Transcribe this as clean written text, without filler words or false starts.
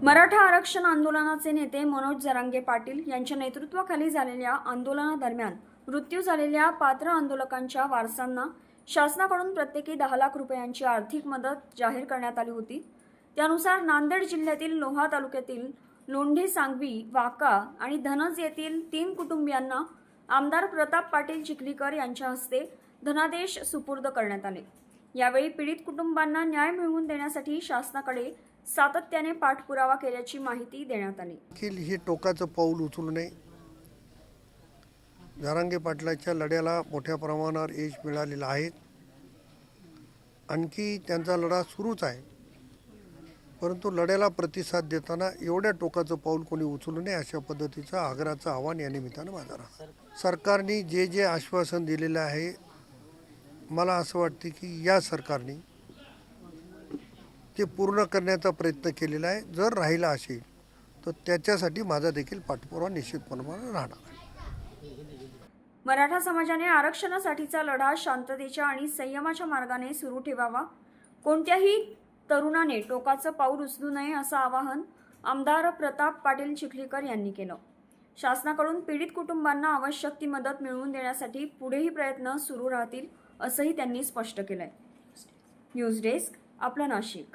मराठा आरक्षण आंदोलनाचे नेते मनोज जरांगे पाटील यांच्या नेतृत्वाखाली झालेल्या आंदोलनादरम्यान मृत्यू झालेल्या पात्र आंदोलकांच्या वारसांना शासनाकडून प्रत्येकी 10 लाख रुपयांची आर्थिक मदत जाहीर करण्यात आली होती। त्यानुसार नांदेड जिल्ह्यातील लोहा तालुक्यातील लोंढे सांगवी, वाका आणि धनज येथील 3 कुटुंबियांना आमदार प्रताप पाटील चिखलीकर यांच्या हस्ते धनादेश सुपूर्द करण्यात आले। यावेळी पीडित कुटुंबांना न्याय मिळवून देण्यासाठी शासनाकडे सातत्याने पाठपुरावा केल्याची माहिती देण्यात आली। हे टोकाचं पाऊल उचलू नये। जरांगे पाटलाच्या लढ्याला मोठ्या प्रमाणावर यश मिळालेलं आहे। आणखी त्यांचा लढा सुरूच आहे, परंतु लढ्याला प्रतिसाद देताना एवढ्या टोकाचं पाऊल कोणी उचलू नये अशा पद्धतीचं आग्रहाचं आव्हान या निमित्तानं माझं राहतं। सरकारने जे आश्वासन दिलेलं आहे, मला असं वाटतं की या सरकारने ते पूर्ण करण्याचा प्रयत्न केलेला आहे। जर राहिला असेल तर त्याच्यासाठी माझा देखील पाठपुरावा निश्चितपणे राहणार आहे। मराठा समाजाने आरक्षणासाठीचा लढा शांततेच्या आणि संयमाच्या मार्गाने सुरू ठेवावा। कोणत्याही तरुणाने टोकाचं पाऊल उचलू नये असं आवाहन आमदार प्रताप पाटील चिखलीकर यांनी केलं। शासनाकडून पीडित कुटुंबांना आवश्यक ती मदत मिळवून देण्यासाठी पुढेही प्रयत्न सुरू राहतील असंही त्यांनी स्पष्ट केलंय। न्यूज डेस्क, आपलं नाशिक।